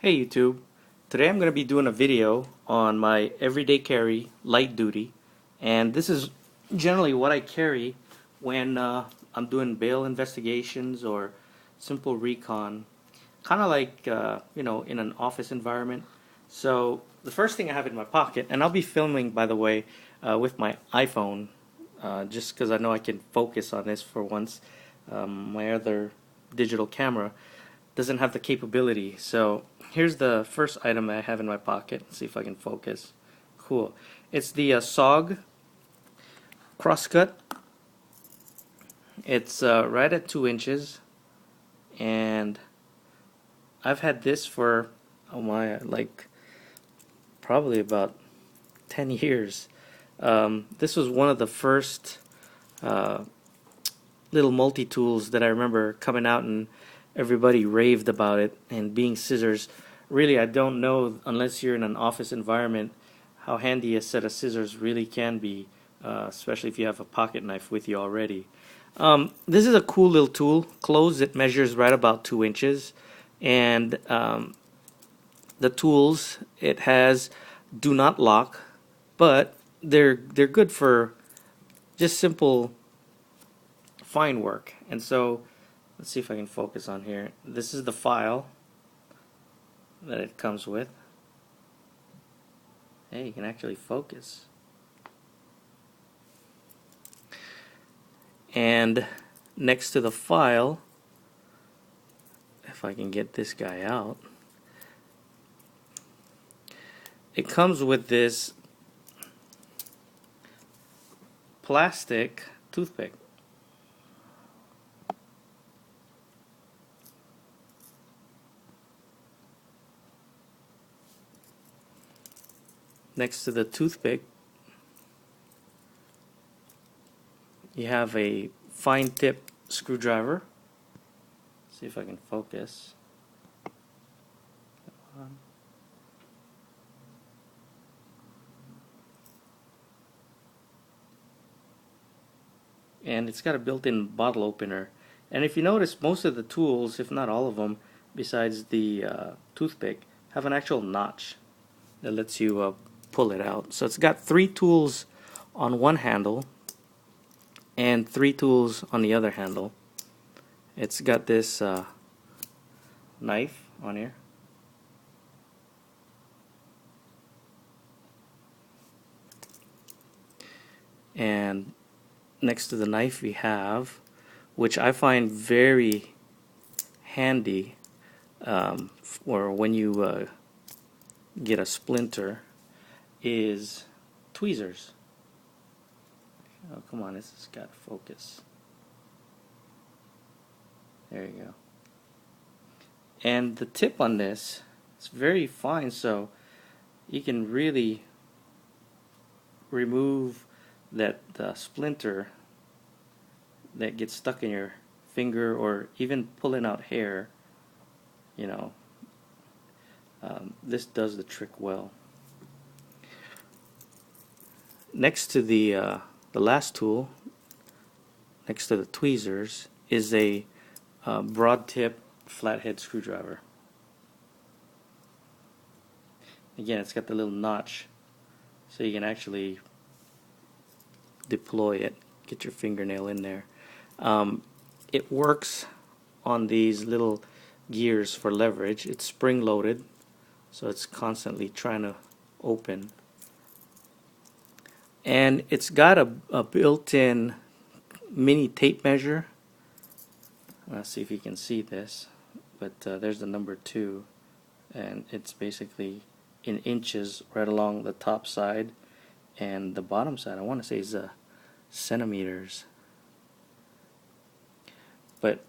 Hey YouTube, today I'm going to be doing a video on my everyday carry light duty, and this is generally what I carry when I'm doing bail investigations or simple recon, kind of like in an office environment. So the first thing I have in my pocket, and I'll be filming by the way with my iPhone, just because I know I can focus on this for once. My other digital camera doesn't have the capability. So here's the first item I have in my pocket. Let's see if I can focus. Cool. It's the SOG crosscut. It's right at 2 inches, and I've had this for like probably about 10 years. This was one of the first little multi-tools that I remember coming out, and everybody raved about it and being scissors. Really, I don't know, unless you're in an office environment, how handy a set of scissors really can be, especially if you have a pocket knife with you already. This is a cool little tool. Closed, it measures right about 2 inches, and the tools it has do not lock, but they're good for just simple fine work. And so let's see if I can focus on here. This is the file that it comes with. Hey, you can actually focus. And next to the file, if I can get this guy out, it comes with this plastic toothpick. Next to the toothpick, you have a fine tip screwdriver. See if I can focus. And it's got a built-in bottle opener. And if you notice, most of the tools, if not all of them, besides the toothpick, have an actual notch that lets you pull it out. So it's got 3 tools on one handle and 3 tools on the other handle. It's got this knife on here. And next to the knife we have, which I find very handy for when you get a splinter, is tweezers. Oh, come on, this has got to focus. There you go. And the tip on this is very fine, so you can really remove that splinter that gets stuck in your finger, or even pulling out hair. This does the trick well. Next to the last tool, next to the tweezers, is a broad tip flathead screwdriver. Again, it's got the little notch, so you can actually deploy it, get your fingernail in there. It works on these little gears for leverage. It's spring loaded, so it's constantly trying to open. And it's got a built-in mini tape measure. Let's see if you can see this, but there's the number 2, and it's basically in inches right along the top side, and the bottom side I want to say is centimeters. But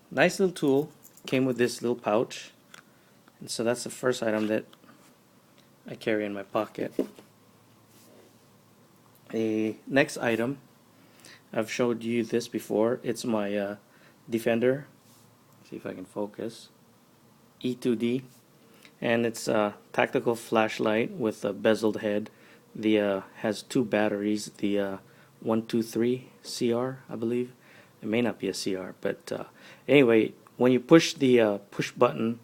nice little tool. Came with this little pouch, and so that's the first item that I carry in my pocket. A next item, I've showed you this before. It's my Defender. See if I can focus. E2D, and it's a tactical flashlight with a bezeled head. The has 2 batteries. The 123 CR, I believe. It may not be a CR, but anyway, when you push the push button,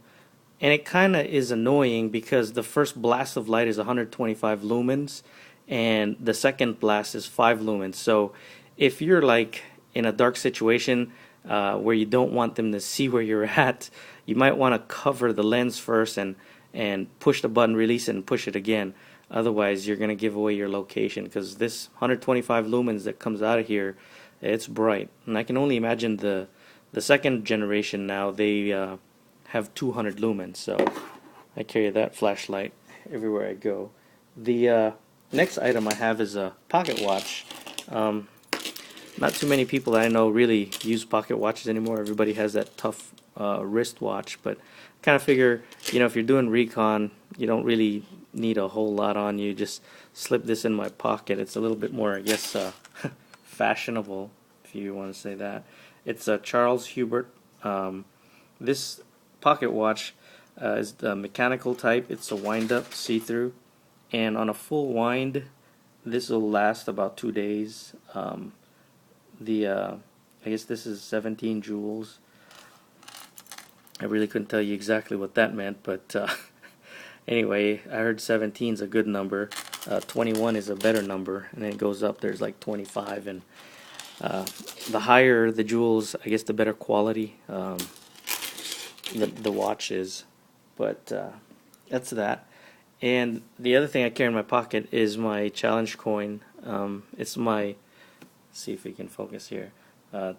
And it kind of is annoying because the first blast of light is 125 lumens and the second blast is 5 lumens. So if you're like in a dark situation where you don't want them to see where you're at, you might want to cover the lens first and push the button, release it, and push it again. Otherwise, you're going to give away your location because this 125 lumens that comes out of here, it's bright. And I can only imagine the second generation now, they have 200 lumens, so I carry that flashlight everywhere I go. The next item I have is a pocket watch. Not too many people that I know really use pocket watches anymore. Everybody has that tough wrist watch, but kind of figure, if you're doing recon, you don't really need a whole lot on you. Just slip this in my pocket. It's a little bit more, I guess, fashionable, if you want to say that. It's a Charles Hubert. This pocket watch is the mechanical type. It's a wind-up, see-through, and on a full wind, this will last about 2 days. I guess this is 17 joules. I really couldn't tell you exactly what that meant, but anyway, I heard 17 is a good number. 21 is a better number, and then it goes up. There's like 25, and the higher the joules, I guess the better quality the watch is. But that's that. And the other thing I carry in my pocket is my challenge coin. It's my, see if we can focus here,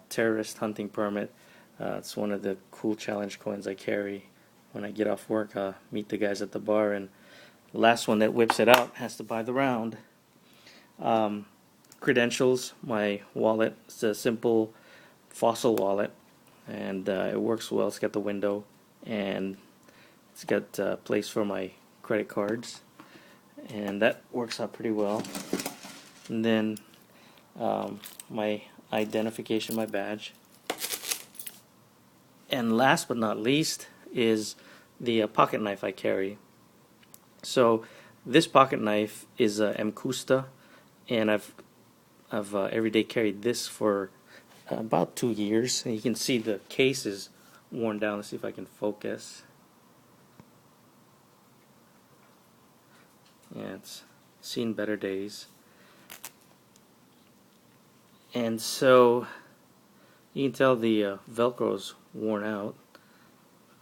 terrorist hunting permit. It's one of the cool challenge coins I carry when I get off work. Meet the guys at the bar, and the last one that whips it out has to buy the round. Credentials, my wallet. It's a simple Fossil wallet, and it works well. It's got the window, and it's got a place for my credit cards, and that works out pretty well. And then my identification, my badge. And last but not least is the pocket knife I carry. So this pocket knife is a Mcusta, and I've every day carried this for about 2 years. And you can see the case is worn down. Let's see if I can focus. Yeah, it's seen better days. And so you can tell the Velcro's worn out.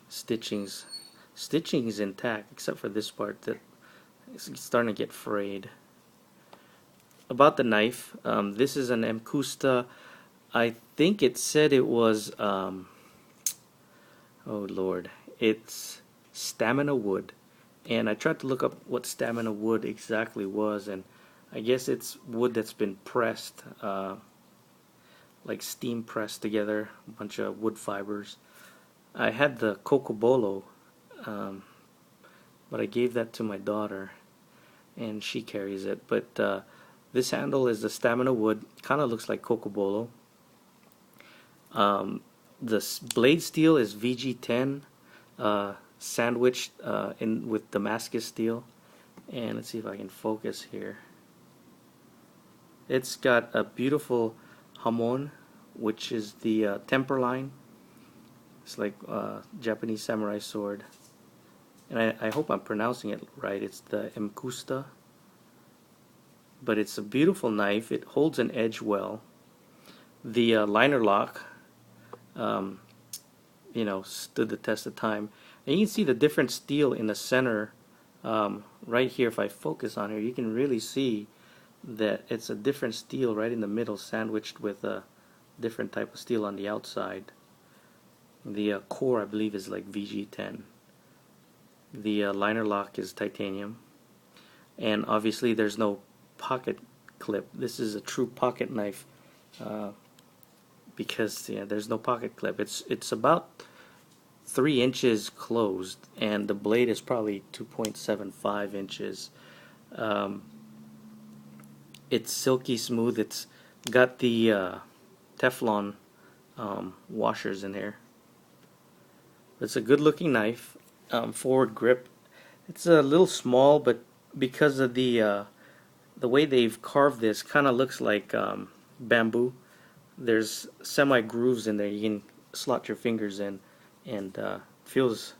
Stitching's intact except for this part that is starting to get frayed. About the knife, this is an Mcusta. I think it said it was oh Lord, it's stamina wood, and I tried to look up what stamina wood exactly was, and I guess it's wood that's been pressed, like steam pressed together, a bunch of wood fibers. I had the Cocobolo, but I gave that to my daughter, and she carries it. But this handle is the stamina wood, kind of looks like Cocobolo. The blade steel is VG10, sandwiched in with Damascus steel. And let's see if I can focus here. It's got a beautiful hamon, which is the temper line. It's like Japanese samurai sword. And I hope I'm pronouncing it right. It's the Mcusta. But it's a beautiful knife. It holds an edge well. The liner lock, stood the test of time. And you can see the different steel in the center right here. If I focus on here, you can really see that it's a different steel right in the middle, sandwiched with a different type of steel on the outside. The core, I believe, is like VG10. The liner lock is titanium. And obviously there's no pocket clip. This is a true pocket knife because there's no pocket clip. It's about 3 inches closed, and the blade is probably 2.75 inches. It's silky smooth. It's got the Teflon washers in here. It's a good looking knife. Forward grip. It's a little small, but because of the way they've carved this, kind of looks like bamboo. There's semi grooves in there. You can slot your fingers in, and feels